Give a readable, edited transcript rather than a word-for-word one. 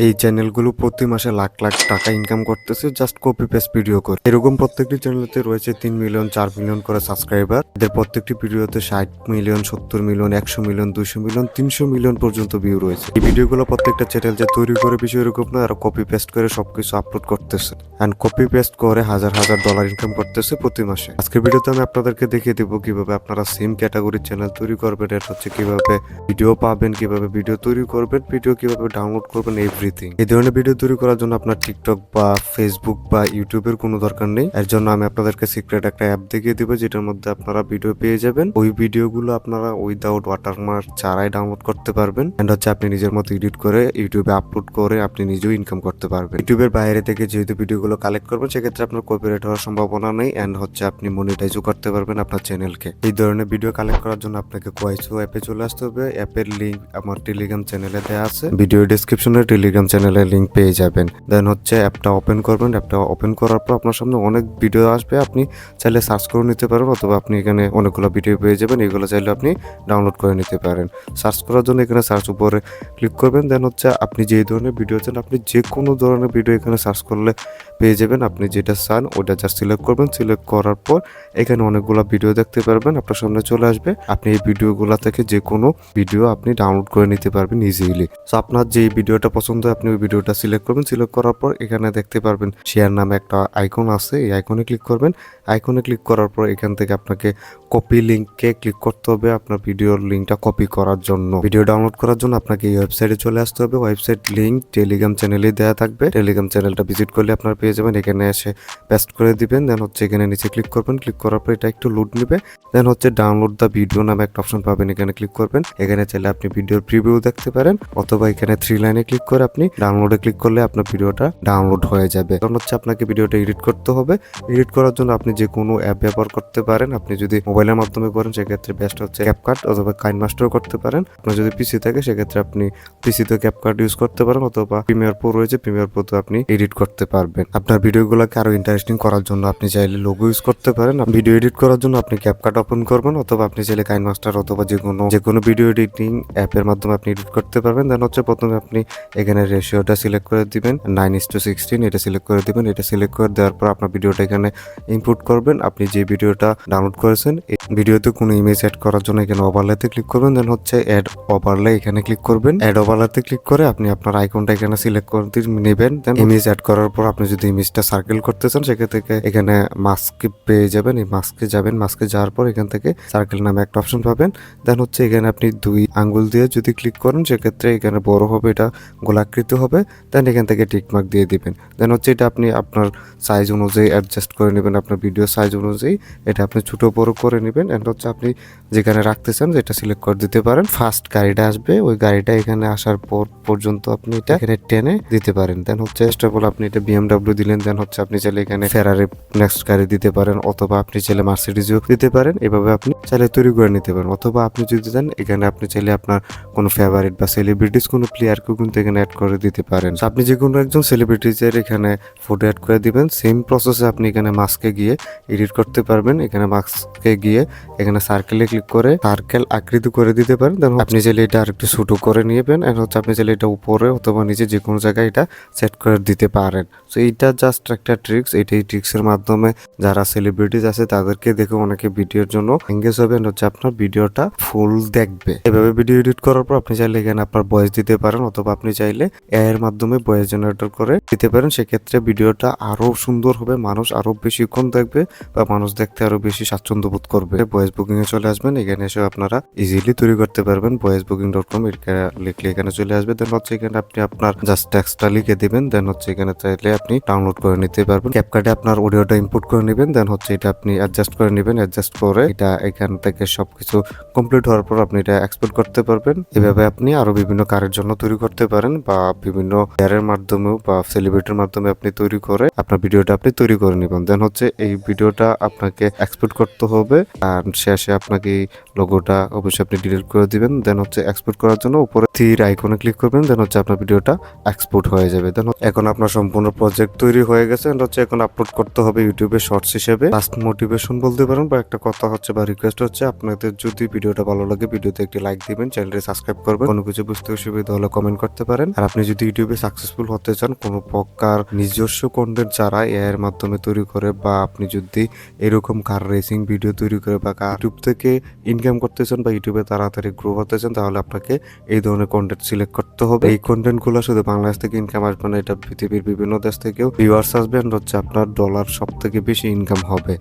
এই চ্যানেলগুলো প্রতি মাসে লাখ লাখ টাকা ইনকাম করতেছে জাস্ট কপি পেস্ট ভিডিও করে। এরকম প্রত্যেকটি চ্যানেলতে রয়েছে 3 মিলিয়ন 4 মিলিয়ন করে সাবস্ক্রাইবার। এদের প্রত্যেকটি ভিডিওতে 60 million 70 million 100 million 200 million 300 million পর্যন্ত ভিউ রয়েছে। এই ভিডিওগুলো প্রত্যেকটা চ্যানেল যে তৈরি করে বিষয় এরকম না, আর কপি পেস্ট করে সবকিছু আপলোড করতেছে এন্ড কপি পেস্ট করে হাজার হাজার ডলার ইনকাম করতেছে প্রতি মাসে। আজকের ভিডিওতে আমি আপনাদেরকে দেখিয়ে দেবো কিভাবে আপনারা সেম ক্যাটাগরির চ্যানেল তৈরি করবেন, এটা হচ্ছে কিভাবে ভিডিও পাবেন, কিভাবে ভিডিও তৈরি করবেন, ভিডিও কিভাবে ডাউনলোড করবেন, এভরিথিং। এই ধরনের ভিডিও তৈরি করার জন্য আপনার টিকটক বা ফেসবুক বা ইউটিউবের কোনো দরকার নেই। এর জন্য আমি আপনাদেরকে সিক্রেট একটা অ্যাপ দেখিয়ে দিব, যেটার মধ্যে আপনারা ভিডিও পেয়ে যাবেন। ওই ভিডিওগুলো আপনারা উইদাউট ওয়াটারমার্ক ছাড়াই ডাউনলোড করতে পারবেন এন্ড হচ্ছে আপনি নিজের মতো এডিট করে ইউটিউবে আপলোড করে আপনি নিজেও ইনকাম করতে পারবেন। ইউটিউবের বাইরে থেকে যেহেতু ভিডিওগুলো কালেক্ট করবেন, সেক্ষেত্রে আপনার কপিরাইট হওয়ার সম্ভাবনা নেই এন্ড হচ্ছে আপনি মনিটাইজও করতে পারবেন আপনার চ্যানেলকে। এই ধরনের ভিডিও কালেক্ট করার জন্য আপনাকে কোয়াইসো অ্যাপে চলে আসতে হবে। অ্যাপের লিঙ্ক আমার টেলিগ্রাম চ্যানেলে দেওয়া আছে, ভিডিও ডেসক্রিপশনে টেলিগ্রাম চ্যানেলের লিঙ্ক পেয়ে যাবেন। দেন হচ্ছে অ্যাপটা ওপেন করবেন। অ্যাপটা ওপেন করার পর আপনার সামনে অনেক ভিডিও আসবে, আপনি চাইলে সার্চ করে নিতে পারেন, অথবা আপনি এখানে অনেকগুলো ভিডিও পেয়ে যাবেন। এগুলো চাইলে আপনি ডাউনলোড করে নিতে পারেন। সার্চ করার জন্য এখানে সার্চ উপরে ক্লিক করবেন। দেন হচ্ছে আপনি যে ধরনের ভিডিও চান, আপনি যে কোনো ধরনের ভিডিও এখানে সার্চ করলে পেয়ে যাবেন। আপনি যেটা চান ওটা জাস্ট সিলেক্ট করবেন। সিলেক্ট করার পর এখানে অনেকগুলো ভিডিও দেখতে পারবেন, আপনার সামনে চলে আসবে। আপনি এই ভিডিওগুলো থেকে যে কোনো ভিডিও আপনি ডাউনলোড করে নিতে পারবেন ইজিলি। সো আপনার যে ভিডিওটা পছন্দ হয় আপনি ওই ভিডিওটা সিলেক্ট করবেন। সিলেক্ট করার পর এখানে দেখতে পারবেন শেয়ার নামে একটা আইকন আছে, এই আইকনে ক্লিক করবেন। আইকনে ক্লিক করার পর এখান থেকে আপনাকে কপি লিঙ্কে ক্লিক করতে হবে আপনার ভিডিওর লিঙ্কটা কপি করার জন্য। ভিডিও ডাউনলোড করার জন্য আপনাকে এই ওয়েবসাইটে চলে আসতে হবে। ওয়েবসাইট লিঙ্ক টেলিগ্রাম চ্যানেলে দেওয়া থাকবে। টেলিগ্রাম চ্যানেলটা ভিজিট করলে আপনারা পেয়ে যাবেন। এখানে এসে পেস্ট করে দিবেন। দেন হচ্ছে এখানে নিচে ক্লিক করবেন। ক্লিক করার পর এটা একটু লোড নেবে। দেন হচ্ছে ডাউনলোড দ্য ভিডিও নামে একটা অপশন পাবেন, এখানে ক্লিক করবেন। এখানে চাইলে আপনি ভিডিওর প্রিভিউ দেখতে পারেন, অথবা এখানে 3 লাইনে ক্লিক করে আপনি ডাউনলোডে ক্লিক করলে আপনার ভিডিওটা ডাউনলোড হয়ে যাবে। তখন হচ্ছে আপনাকে ভিডিওটা এডিট করতে হবে। এডিট করার জন্য আপনি যে কোনো অ্যাপ ব্যবহার করতে পারেন। আপনি যদি মোবাইলের মাধ্যমে করেন সেক্ষেত্রে বেস্ট হচ্ছে ক্যাপকাট অথবা কাইনমাস্টার করতে পারেন। আপনার যদি পিসি থাকে সেক্ষেত্রে আপনি পিসিতে ক্যাপকাট ইউজ করতে পারেন, অথবা প্রিমিয়ার প্রো রয়েছে, প্রিমিয়ার প্রোতে আপনি এডিট করতে পারবেন। আপনার ভিডিওগুলোকে আরো ইন্টারেস্টিং করার জন্য আপনি চাইলে লোগো ইউজ করতে পারেন। ভিডিও এডিট করার জন্য আপনি ক্যাপকাট ওপেন করবেন, অথবা আপনি চাইলে কাইনমাস্টার অথবা যে কোনো ভিডিও এডিটিং অ্যাপের মাধ্যমে আপনি এডিট করতে পারবেন। দেন হচ্ছে প্রথমে আপনি এখানে রেশিওটা সিলেক্ট করে দিবেন 9:16, এটা সিলেক্ট করে দিবেন। এটা সিলেক্ট করে দেওয়ার পর আপনার ভিডিওটা এখানে ইনপুট করবেন। আপনি যে ভিডিওটা ডাউনলোড করেছেন এই ভিডিওতে কোনো ইমেজ অ্যাড করার জন্য এখানে ওভারলেতে ক্লিক করবেন। দেন হচ্ছে অ্যাড ওভারলে এখানে ক্লিক করবেন। অ্যাড ওভারলেতে ক্লিক করে আপনি আপনার আইকনটা এখানে সিলেক্ট করে নেবেন। দেন ইমেজ অ্যাড করার পর আপনি যদি ইমেজটা সার্কেল করতে চান সেক্ষেত্রে এখানে মাস্ক পেয়ে যাবেন। এই মাস্কে যাবেন। মাস্কে যাওয়ার পর এখান থেকে সার্কেল নামে একটা অপশন পাবেন। দেন হচ্ছে এখানে আপনি 2 আঙ্গুল দিয়ে যদি ক্লিক করেন সেক্ষেত্রে এখানে বড় হবে, এটা গোলাকৃতি হবে। দেন এখান থেকে টিক মার্ক দিয়ে দিবেন। দেন হচ্ছে এটা আপনি আপনার সাইজ অনুযায়ী অ্যাডজাস্ট করে নেবেন, আপনার ভিডিও সাইজ অনুযায়ী এটা আপনি ছোট বড় করে নেবেন। এন্ড হচ্ছে আপনি যেখানে রাখতে চান যেটা সিলেক্ট করে দিতে পারেন। ফার্স্ট গাড়িটা আসবে, ওই গাড়িটা এখানে আসার পর পর্যন্ত আপনি এটা এখানে টেনে দিতে পারেন। দেন হচ্ছে স্টেবল আপনি এটা বিএমডব্লিউ দিলেন। দেন হচ্ছে আপনি চাইলে এখানে ফেরারি নেক্সট গাড়ি দিতে পারেন, অথবা আপনি চাইলে মার্সিডিজও দিতে পারেন। এভাবে আপনি চাইলে তৈরি করে নিতে পারেন। অথবা আপনি যদি চান এখানে আপনি চাইলে আপনার কোনো ফেভারিট বা সেলিব্রিটিস কোনো প্লেয়ারকেও কিন্তু এখানে অ্যাড করে দিতে পারেন। আপনি যে কোনো একজন সেলিব্রিটিজের এখানে ফটো অ্যাড করে দিবেন। সেম প্রসেসে আপনি এখানে মাস্কে গিয়ে এডিট করতে পারবেন। এখানে মাস্কে গিয়ে এখানে সার্কেলে ক্লিক করে সার্কেল আকৃতি করে দিতে পারেন। দেন আপনি চাইলে এটা আরেকটু ছোট করে নেবেন। এন্ড হচ্ছে আপনি চাইলে এটা উপরে অথবা নিচে যে কোনো জায়গায় এটা সেট করে দিতে পারেন। সো এইটা জাস্ট একটা ট্রিক্স। এই ট্রিক্সের মাধ্যমে যারা সেলিব্রিটিজ আছে তাদেরকে দেখে অনেকে ভিডিওর জন্য এঙ্গেজ হবে, হচ্ছে আপনার ভিডিওটা ফুল দেখবে। এভাবে ভিডিও এডিট করার পর আপনি চাইলে এখানে আপনার ভয়েস দিতে পারেন, অথবা আপনি চাইলে এআই এর মাধ্যমে ভয়েস জেনারেটর করে দিতে পারেন। সেক্ষেত্রে ভিডিওটা আরো সুন্দর হবে, মানুষ আরো বেশিক্ষণ দেখবে বা মানুষ দেখতে আরো বেশি স্বাচ্ছন্দ্য বোধ করবে। ভয়েস বুকিং এ চলে আসবেন। এখানে এসে আপনারা ইজিলি তৈরি করতে পারবেন। voicebooking.com লিখলে এখানে চলে আসবে। দেন হচ্ছে এখানে আপনি আপনার জাস্ট টেক্সটটা লিখে দিবেন। দেন হচ্ছে এখানে চাইলে আপনি ডাউনলোড করে নিতে পারবেন। ক্যাপকাটে আপনার অডিওটা ইনপুট করে নেবেন। দেন হচ্ছে এটা আপনি অ্যাডজাস্ট করে নেবেন। অ্যাডজাস্ট করে এটা এখান থেকে সবকিছু কমপ্লিট হওয়ার পর আপনি এটা এক্সপোর্ট করতে পারবেন। এভাবে আপনি আরো বিভিন্ন কারের জন্য তৈরি করতে পারেন, বা বিভিন্ন প্লেয়ারের মাধ্যমেও বা সেলিব্রিটির মাধ্যমে আপনি তৈরি করে আপনার ভিডিওটা আপনি তৈরি করে নেবেন। দেন হচ্ছে এই ভিডিওটা আপনাকে এক্সপোর্ট করতে হবে আর শেষে আপনাকে লোগোটা অবশ্যই আপনি ডিলিট করে দিবেন। দেন হচ্ছে এক্সপোর্ট করার জন্য উপরে তীর আইকনে ক্লিক করবেন, দেন হচ্ছে আপনার ভিডিওটা এক্সপোর্ট হয়ে যাবে। দেন এখন আপনার সম্পূর্ণ প্রজেক্ট তৈরি হয়ে গেছে। এন্ড হচ্ছে এখন আপলোড করতে হবে ইউটিউবে শর্টস হিসেবে। লাস্ট মোটিভেশন বলতে পারেন বা একটা কথা হচ্ছে বা রিকোয়েস্ট হচ্ছে, আপনাদের যদি ভিডিওটা ভালো লাগে ভিডিওতে একটি লাইক দিবেন, চ্যানেলটি সাবস্ক্রাইব করবেন, কোনো কিছু বুঝতে অসুবিধা হলে কমেন্ট করতে পারেন। আর আপনি যদি ইউটিউবে সাকসেসফুল হতে চান, কোনো প্রকার নিজস্ব কন্টেন্ট ছাড়া এআই এর মাধ্যমে তৈরি করে, বা আপনি যদি এরকম কার রেসিং ভিডিও তৈরি করে বা ইউটিউব থেকে ইনকাম করতে চান বা ইউটিউবে তাড়াতাড়ি গ্রো হতে চান, তাহলে আপনাকে এই ধরনের কন্টেন্ট সিলেক্ট করতে হবে। এই কন্টেন্ট গুলো শুধু বাংলাদেশ থেকে ইনকাম আসবে না, এটা পৃথিবীর বিভিন্ন দেশ থেকেও ভিউয়ার্স আসবে, and হচ্ছে আপনার ডলার সব থেকে বেশি ইনকাম হবে।